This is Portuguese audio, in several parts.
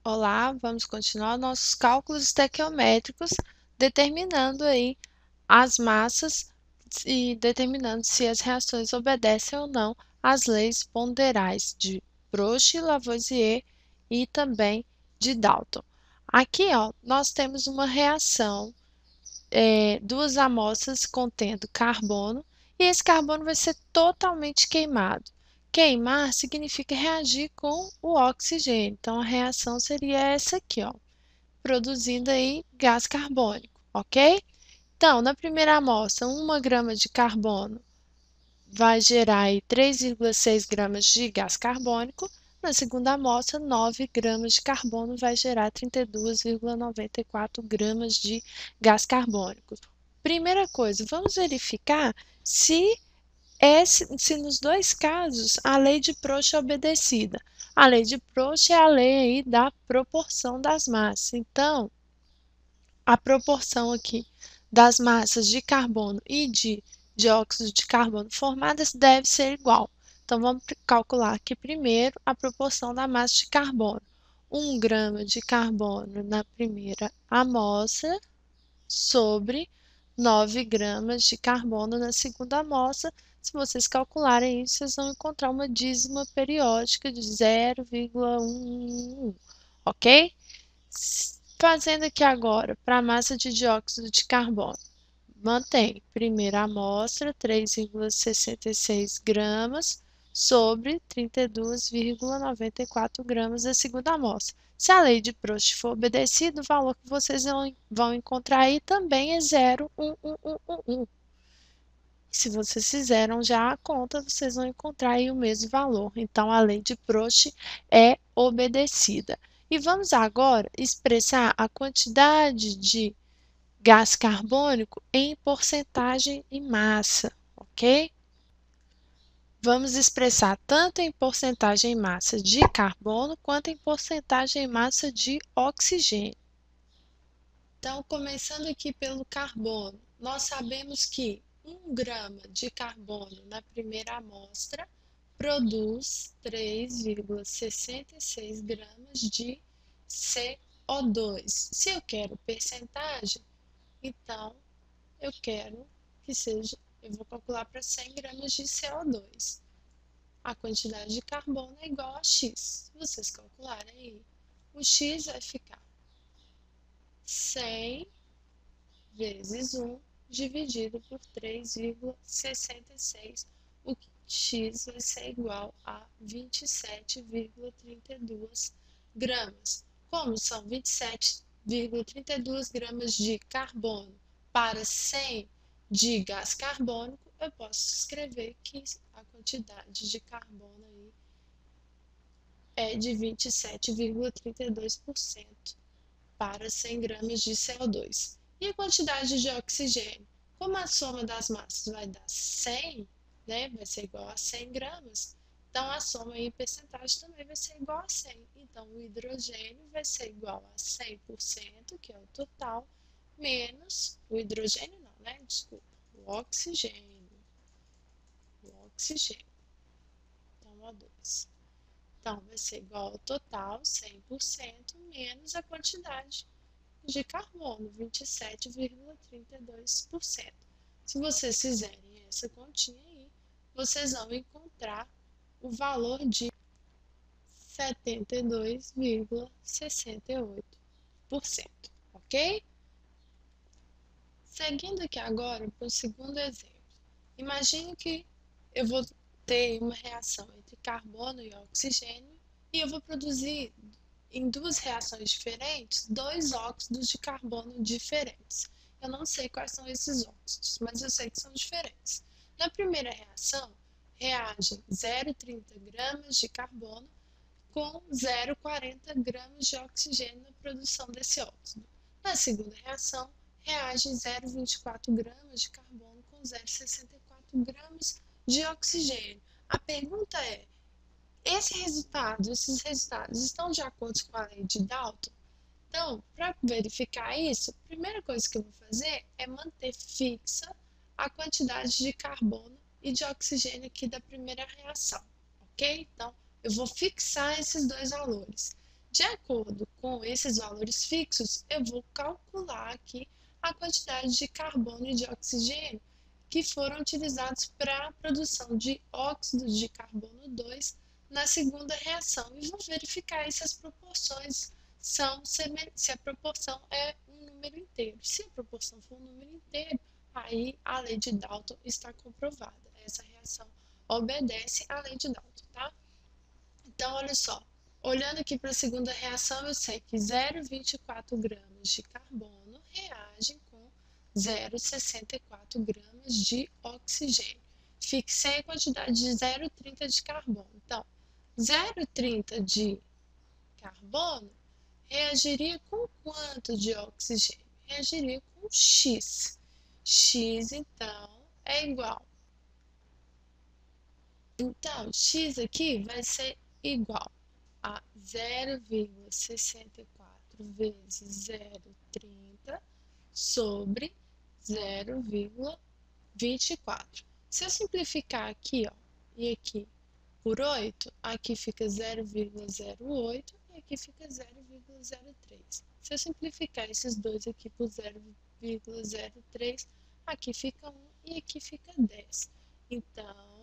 Olá, vamos continuar nossos cálculos estequiométricos, determinando aí as massas e determinando se as reações obedecem ou não às leis ponderais de Proust, Lavoisier e também de Dalton. Aqui, ó, nós temos uma reação, duas amostras contendo carbono, e esse carbono vai ser totalmente queimado. Queimar significa reagir com o oxigênio. Então, a reação seria essa aqui, ó, produzindo aí gás carbônico, ok? Então, na primeira amostra, 1 grama de carbono vai gerar aí 3,6 gramas de gás carbônico. Na segunda amostra, 9 gramas de carbono vai gerar 32,94 gramas de gás carbônico. Primeira coisa, vamos verificar se nos dois casos a lei de Proust é obedecida. A lei de Proust é a lei aí da proporção das massas. Então, a proporção aqui das massas de carbono e de dióxido de carbono formadas deve ser igual. Então, vamos calcular aqui primeiro a proporção da massa de carbono. 1 grama de carbono na primeira amostra sobre 9 gramas de carbono na segunda amostra. Se vocês calcularem isso, vocês vão encontrar uma dízima periódica de 0,111, ok? Fazendo aqui agora para a massa de dióxido de carbono. Mantém primeira amostra, 3,66 gramas sobre 32,94 gramas da segunda amostra. Se a lei de Proust for obedecida, o valor que vocês vão encontrar aí também é 0,1111. Se vocês fizeram já a conta, vocês vão encontrar aí o mesmo valor. Então, a lei de Proust é obedecida. E vamos agora expressar a quantidade de gás carbônico em porcentagem e massa, ok? Vamos expressar tanto em porcentagem em massa de carbono quanto em porcentagem em massa de oxigênio. Então, começando aqui pelo carbono, nós sabemos que 1 grama de carbono na primeira amostra produz 3,66 gramas de CO2. Se eu quero percentagem, então eu quero que seja, eu vou calcular para 100 gramas de CO2. A quantidade de carbono é igual a X. Se vocês calcularem aí, o X vai ficar 100 vezes 1 dividido por 3,66, o X vai ser igual a 27,32 gramas. Como são 27,32 gramas de carbono para 100 de gás carbônico, eu posso escrever que a quantidade de carbono aí é de 27,32% para 100 gramas de CO2. E a quantidade de oxigênio? Como a soma das massas vai dar 100, né? Vai ser igual a 100 gramas. Então, a soma em percentagem também vai ser igual a 100. Então, o hidrogênio vai ser igual a 100%, que é o total, menos o hidrogênio não, né? Desculpa, o oxigênio. O oxigênio. Então, O2. Então, vai ser igual ao total, 100%, menos a quantidade de carbono, 27,32%. Se vocês fizerem essa continha aí, vocês vão encontrar o valor de 72,68%, ok? Seguindo aqui agora para o segundo exemplo. Imagine que eu vou ter uma reação entre carbono e oxigênio e eu vou produzir em duas reações diferentes, dois óxidos de carbono diferentes. Eu não sei quais são esses óxidos, mas eu sei que são diferentes. Na primeira reação, reagem 0,30 gramas de carbono com 0,40 gramas de oxigênio na produção desse óxido. Na segunda reação, reage 0,24 gramas de carbono com 0,64 gramas de oxigênio. A pergunta é, esses resultados estão de acordo com a lei de Dalton? Então, para verificar isso, a primeira coisa que eu vou fazer é manter fixa a quantidade de carbono e de oxigênio aqui da primeira reação, ok? Então, eu vou fixar esses dois valores. De acordo com esses valores fixos, eu vou calcular aqui a quantidade de carbono e de oxigênio que foram utilizados para a produção de óxido de carbono 2 na segunda reação e vou verificar aí se as proporções são se a proporção é um número inteiro. Se a proporção for um número inteiro, aí a lei de Dalton está comprovada. Essa reação obedece à lei de Dalton, tá? Então, olha só, olhando aqui para a segunda reação, eu sei que 0,24 gramas de carbono reagem com 0,64 gramas de oxigênio. Fixei a quantidade de 0,30 de carbono. Então, 0,30 de carbono reagiria com quanto de oxigênio? Reagiria com X. X, então, é igual. Então, X aqui vai ser igual a 0,64 vezes 0,30 sobre 0,24. Se eu simplificar aqui, ó, e aqui por 8, aqui fica 0,08 e aqui fica 0,03. Se eu simplificar esses dois aqui por 0,03, aqui fica 1 e aqui fica 10. Então,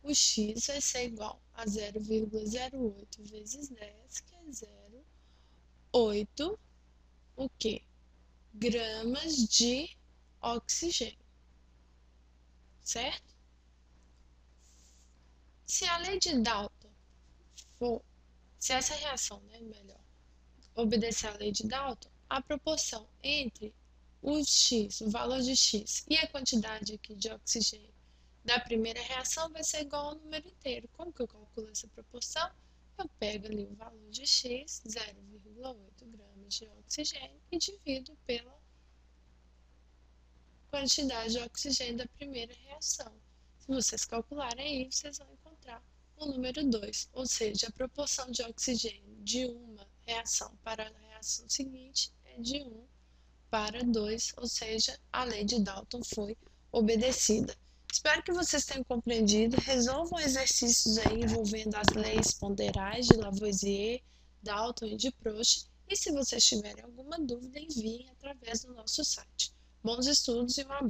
o x vai ser igual a 0,08 vezes 10, que é 0,8 o quê? Gramas de oxigênio, certo? Se a lei de Dalton for, se essa reação, né, melhor, obedecer à lei de Dalton, a proporção entre o x, o valor de x e a quantidade aqui de oxigênio da primeira reação vai ser igual ao número inteiro. Como que eu calculo essa proporção? Eu pego ali o valor de x, 0,8 gramas de oxigênio, e divido pela quantidade de oxigênio da primeira reação. Se vocês calcularem aí, vocês vão encontrar o número 2, ou seja, a proporção de oxigênio de uma reação para a reação seguinte é de 1 para 2, ou seja, a lei de Dalton foi obedecida. Espero que vocês tenham compreendido. Resolvam exercícios aí envolvendo as leis ponderais de Lavoisier, Dalton e de Proust. E se vocês tiverem alguma dúvida, enviem através do nosso site. Bons estudos e um abraço.